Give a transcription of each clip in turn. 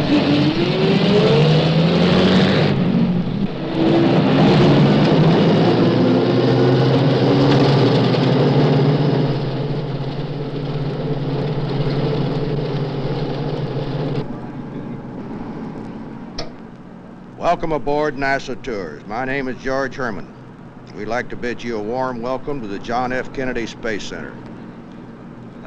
Welcome aboard NASA Tours. My name is George Herman. We'd like to bid you a warm welcome to the John F. Kennedy Space Center.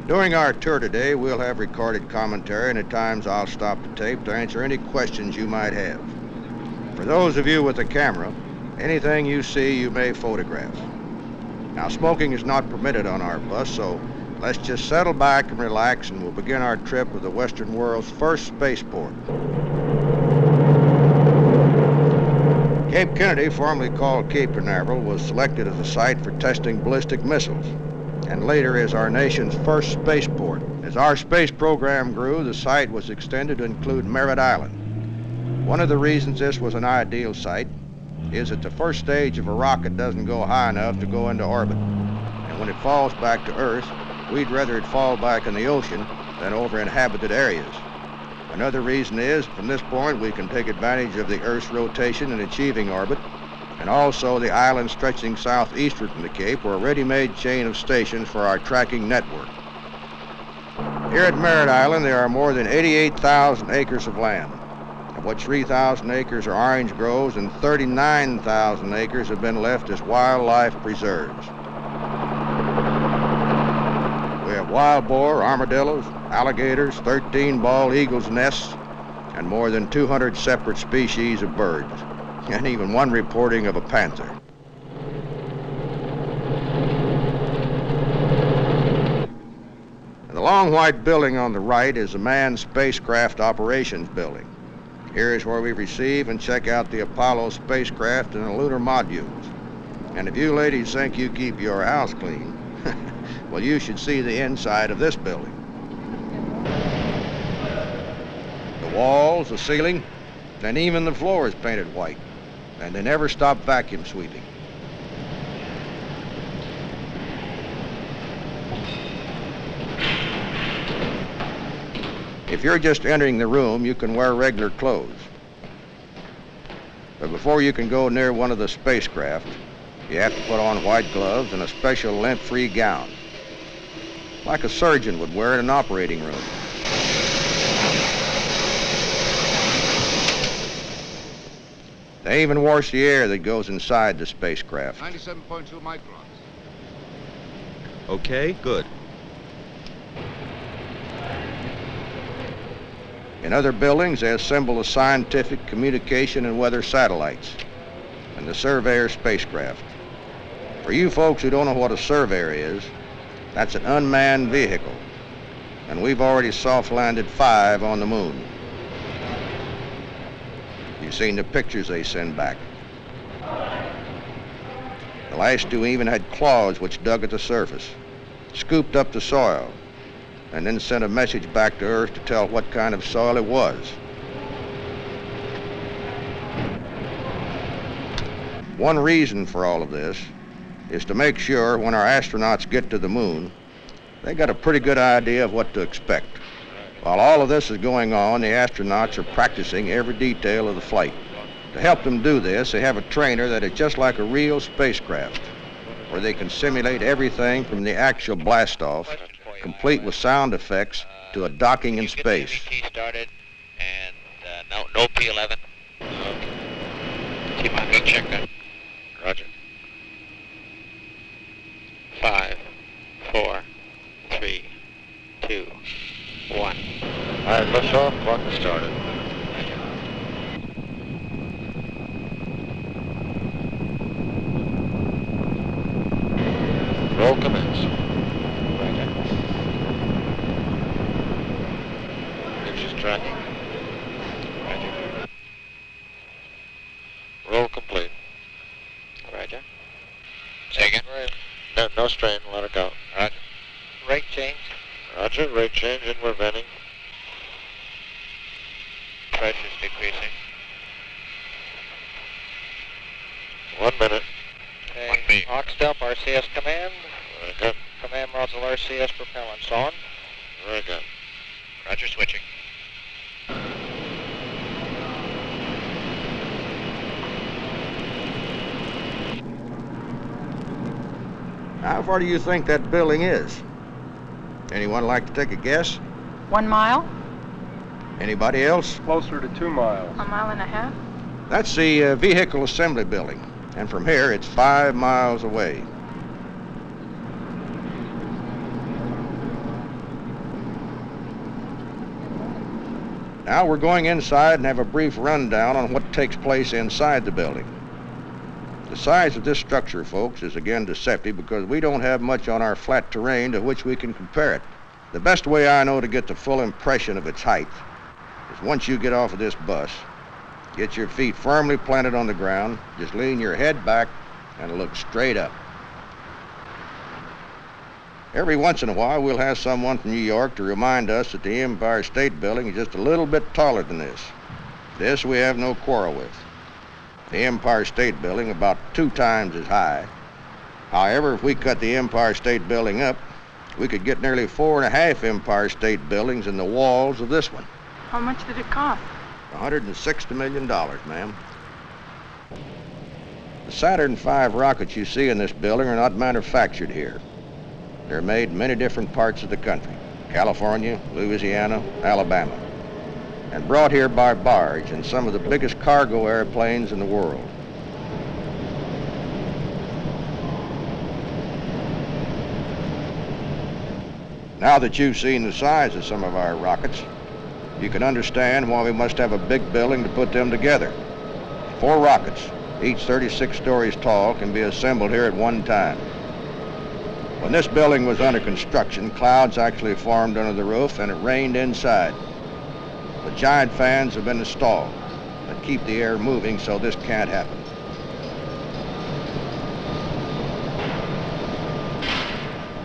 During our tour today, we'll have recorded commentary, and at times I'll stop the tape to answer any questions you might have. For those of you with a camera, anything you see you may photograph. Now, smoking is not permitted on our bus, so let's just settle back and relax, and we'll begin our trip with the Western world's first spaceport. Cape Kennedy, formerly called Cape Canaveral, was selected as a site for testing ballistic missiles, and later as our nation's first spaceport. As our space program grew, the site was extended to include Merritt Island. One of the reasons this was an ideal site is that the first stage of a rocket doesn't go high enough to go into orbit, and when it falls back to Earth, we'd rather it fall back in the ocean than over inhabited areas. Another reason is, from this point, we can take advantage of the Earth's rotation in achieving orbit, and also the islands stretching southeastward from the Cape were a ready-made chain of stations for our tracking network. Here at Merritt Island, there are more than 88,000 acres of land, of which 3,000 acres are orange groves and 39,000 acres have been left as wildlife preserves. We have wild boar, armadillos, alligators, 13 bald eagles' nests, and more than 200 separate species of birds, and even one reporting of a panther. The long white building on the right is the Manned Spacecraft Operations Building. Here is where we receive and check out the Apollo spacecraft and the lunar modules. And if you ladies think you keep your house clean, well, you should see the inside of this building. The walls, the ceiling, and even the floor is painted white, and they never stop vacuum sweeping. If you're just entering the room, you can wear regular clothes. But before you can go near one of the spacecraft, you have to put on white gloves and a special lint-free gown, like a surgeon would wear in an operating room. They even wash the air that goes inside the spacecraft. 97.2 microns. Okay, good. In other buildings, they assemble the scientific, communication, and weather satellites, and the Surveyor spacecraft. For you folks who don't know what a Surveyor is, that's an unmanned vehicle, and we've already soft-landed 5 on the moon. You've seen the pictures they send back. The last 2 even had claws which dug at the surface, scooped up the soil, and then sent a message back to Earth to tell what kind of soil it was. One reason for all of this is to make sure when our astronauts get to the moon, they got a pretty good idea of what to expect. While all of this is going on, the astronauts are practicing every detail of the flight. To help them do this, they have a trainer that is just like a real spacecraft, where they can simulate everything from the actual blast-off, complete with sound effects, to a docking in space. Key started, and no P11. Okay. T-minus, check that. Roger. 5, 4, 3, 2, 1. All right, lift off, clock is started. Roll commence. Roger. Engines tracking. Roger. Roll complete. Roger. Say again. No strain, let it go. Roger. Rate change. Roger, rate change, inward venting. Pressure's decreasing. 1 minute. Okay. Oxtep, RCS command. Very good. Command module RCS propellants on. Very good. Roger, switching. How far do you think that building is? Anyone like to take a guess? 1 mile? Anybody else? Closer to 2 miles. A mile and a half? That's the vehicle assembly building, and from here it's 5 miles away. Now we're going inside and have a brief rundown on what takes place inside the building. The size of this structure, folks, is again deceptive because we don't have much on our flat terrain to which we can compare it. The best way I know to get the full impression of its height is once you get off of this bus, get your feet firmly planted on the ground, just lean your head back and look straight up. Every once in a while, we'll have someone from New York to remind us that the Empire State Building is just a little bit taller than this. This we have no quarrel with. The Empire State Building about 2 times as high. However, if we cut the Empire State Building up, we could get nearly 4.5 Empire State Buildings in the walls of this one. How much did it cost? $160 million, ma'am. The Saturn V rockets you see in this building are not manufactured here. They're made in many different parts of the country, California, Louisiana, Alabama, and brought here by barge in some of the biggest cargo airplanes in the world. Now that you've seen the size of some of our rockets, you can understand why we must have a big building to put them together. 4 rockets, each 36 stories tall, can be assembled here at one time. When this building was under construction, clouds actually formed under the roof and it rained inside. The giant fans have been installed that keep the air moving so this can't happen.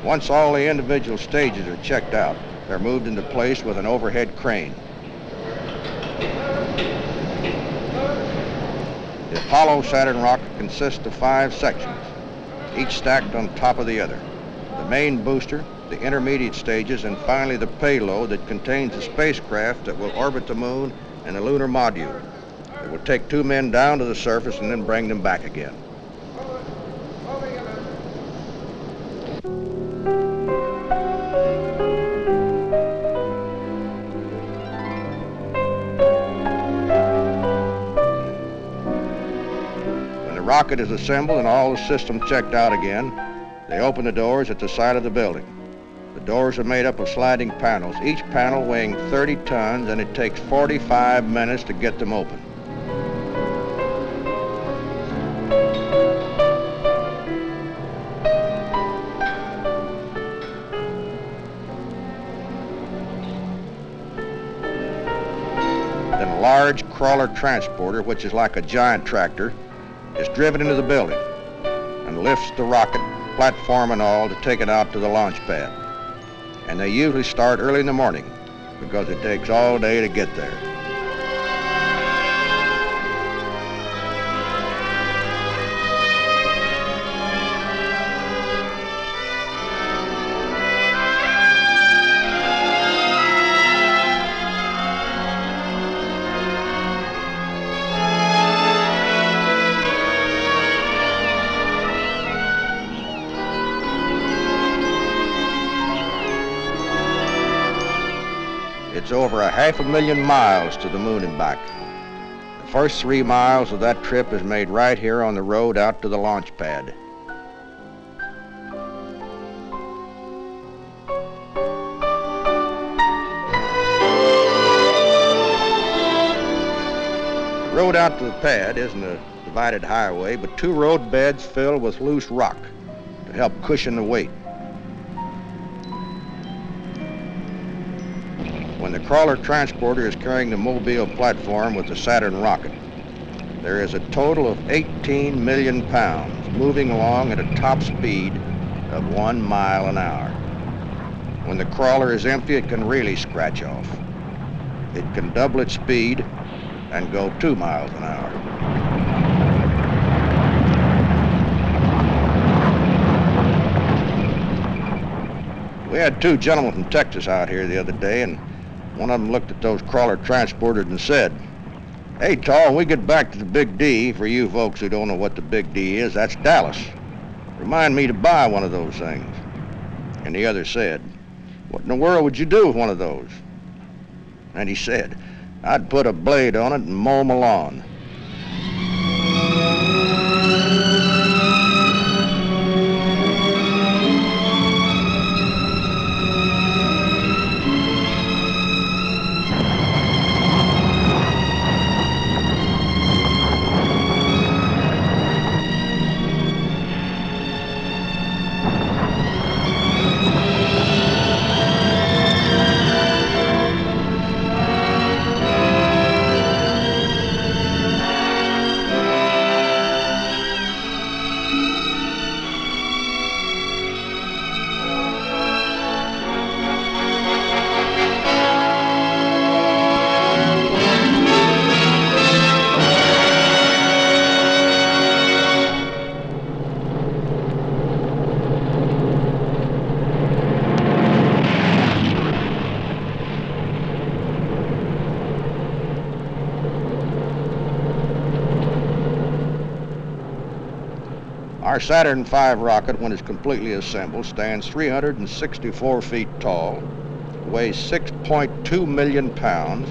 Once all the individual stages are checked out, they're moved into place with an overhead crane. The Apollo Saturn rocket consists of 5 sections, each stacked on top of the other. The main booster, the intermediate stages, and finally the payload that contains the spacecraft that will orbit the moon and the lunar module. It will take 2 men down to the surface and then bring them back again. When the rocket is assembled and all the systems checked out again, they open the doors at the side of the building. The doors are made up of sliding panels, each panel weighing 30 tons, and it takes 45 minutes to get them open. Then a large crawler transporter, which is like a giant tractor, is driven into the building and lifts the rocket, platform and all, to take it out to the launch pad. And they usually start early in the morning because it takes all day to get there. It's over 500,000 miles to the moon and back. The first 3 miles of that trip is made right here on the road out to the launch pad. The road out to the pad isn't a divided highway, but 2 road beds filled with loose rock to help cushion the weight. When the crawler transporter is carrying the Mobile platform with the Saturn rocket, there is a total of 18 million pounds moving along at a top speed of 1 mile an hour. When the crawler is empty, it can really scratch off. It can double its speed and go 2 miles an hour. We had 2 gentlemen from Texas out here the other day, and one of them looked at those crawler transporters and said, "Hey, Tall, when we get back to the Big D, for you folks who don't know what the Big D is, that's Dallas. remind me to buy one of those things. And the other said, what in the world would you do with one of those? And he said, I'd put a blade on it and mow my lawn. Our Saturn V rocket, when it's completely assembled, stands 364 feet tall, weighs 6.2 million pounds,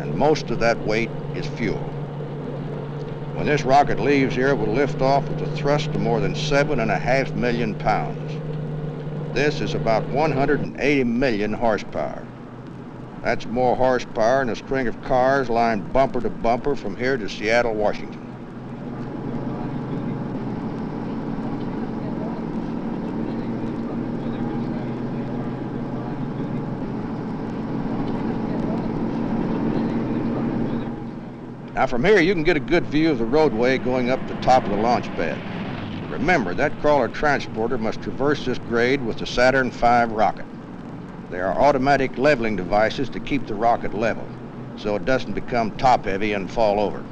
and most of that weight is fuel. When this rocket leaves here, it will lift off with a thrust of more than 7.5 million pounds. This is about 180 million horsepower. That's more horsepower than a string of cars lined bumper to bumper from here to Seattle, Washington. Now from here you can get a good view of the roadway going up the top of the launch pad. Remember, that crawler transporter must traverse this grade with the Saturn V rocket. There are automatic leveling devices to keep the rocket level, so it doesn't become top heavy and fall over.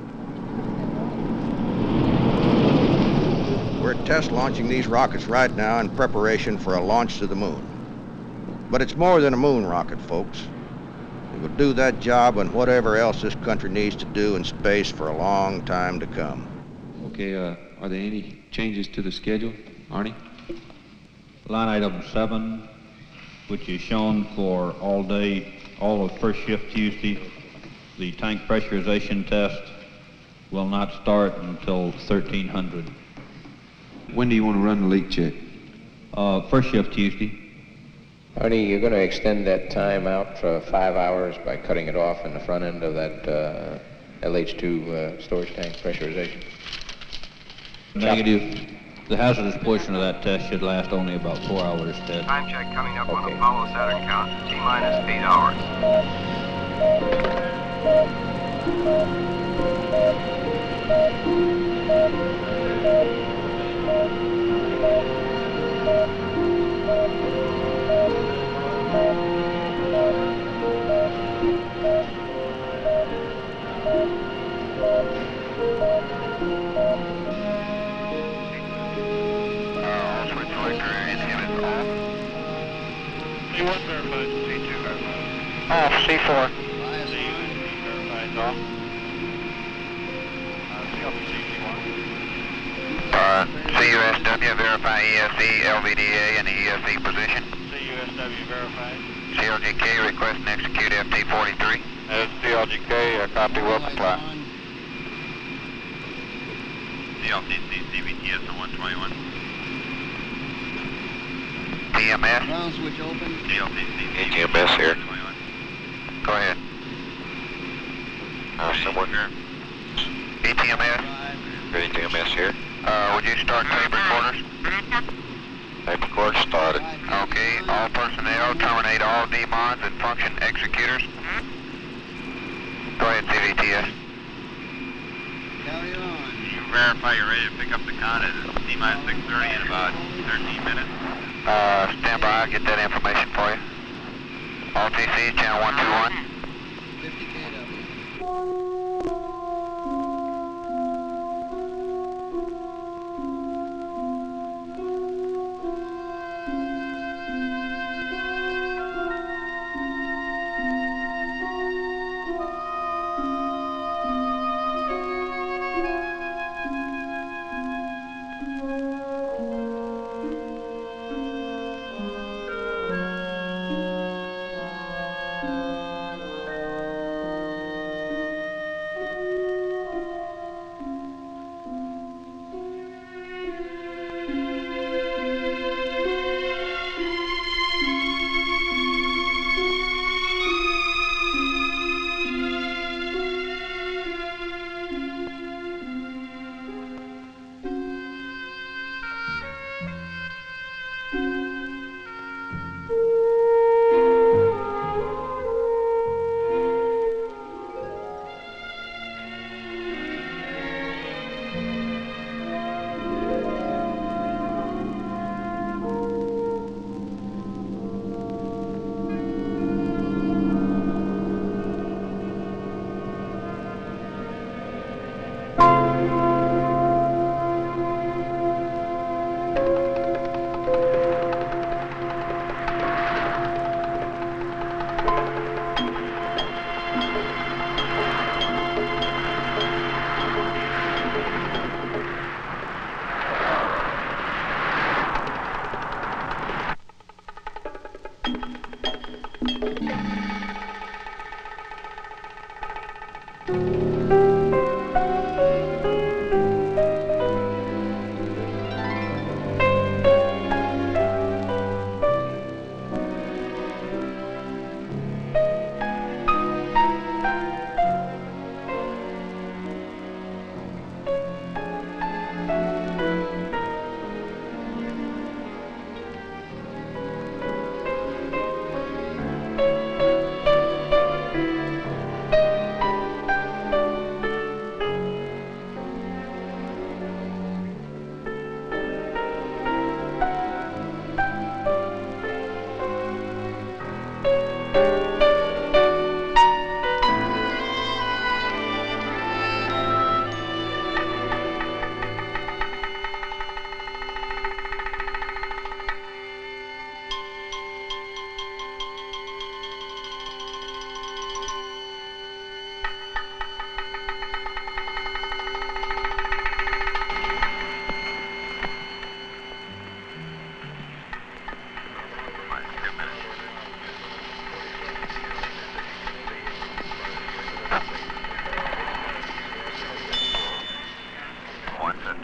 We're test launching these rockets right now in preparation for a launch to the moon. But it's more than a moon rocket, folks. It will do that job and whatever else this country needs to do in space for a long time to come. Okay, are there any changes to the schedule, Arnie? Line item 7, which is shown for all day, all of first shift Tuesday. The tank pressurization test will not start until 1300. When do you want to run the leak check? First shift Tuesday. Arnie, you're going to extend that time out for 5 hours by cutting it off in the front end of that LH2 storage tank pressurization. Negative. The hazardous portion of that test should last only about 4 hours, Ted. Time check coming up on Apollo Saturn count. T-minus 8 hours. C1 verified. C2 verified. Off, C4. C verified off. C off CC1. CUSW, verify ESE, LVDA, and the ESE position. CUSW verified. CLGK, request and execute FT-43. That's CLGK, copy, will comply. CLCC, CVTS on 121. TMS. Ground switch open. CLCC, TMS here. 21. Go ahead. Somewhere here. ETMS. Ready TMS here. Would you start tape recorders? Tape record started. Okay, all personnel terminate all demons and function executors. Go ahead, CVTS. Carry on. You verify you're ready to pick up the count at T-minus 6:30 in about 13 minutes. Stand by, I'll get that information for you. All TC, channel 121. 50 kW.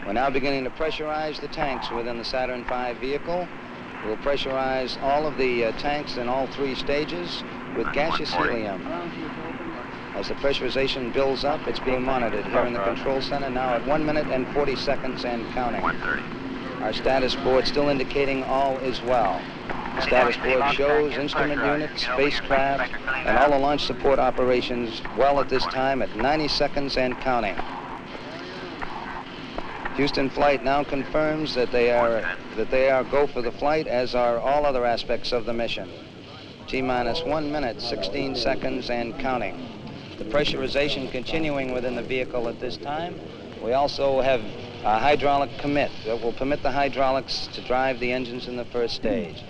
We're now beginning to pressurize the tanks within the Saturn V vehicle. We'll pressurize all of the tanks in all three stages with gaseous helium. As the pressurization builds up, it's being monitored here in the control center now at 1 minute and 40 seconds and counting. Our status board still indicating all is well. The status board shows instrument units, spacecraft, and all the launch support operations well at this time at 90 seconds and counting. Houston Flight now confirms that they are go for the flight, as are all other aspects of the mission. T-minus 1 minute, 16 seconds and counting. The pressurization continuing within the vehicle at this time. We also have a hydraulic commit that will permit the hydraulics to drive the engines in the first stage.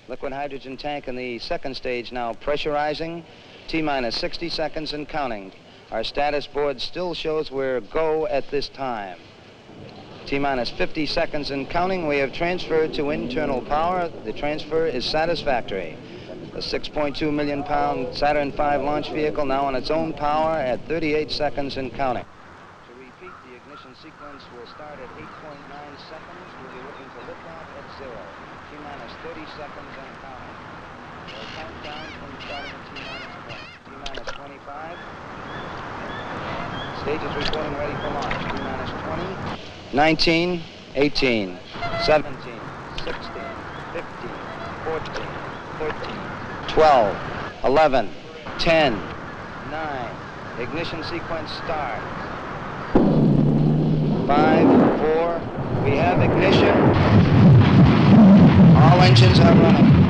Liquid hydrogen tank in the second stage now pressurizing. T-minus 60 seconds and counting. Our status board still shows we're go at this time. T-minus 50 seconds and counting. We have transferred to internal power. The transfer is satisfactory. The 6.2 million pound Saturn V launch vehicle now on its own power at 38 seconds and counting. To repeat, the ignition sequence will start at 8.9 seconds. We'll be looking for liftoff at 0. T-minus 30 seconds and counting. We'll count down from starting at T-minus 1. T-minus 25. Stage is reporting ready for launch. T-minus 20. 19, 18, 17, 16, 15, 14, 13, 12, 11, 10, 9. Ignition sequence start. 5, 4. We have ignition. All engines are running.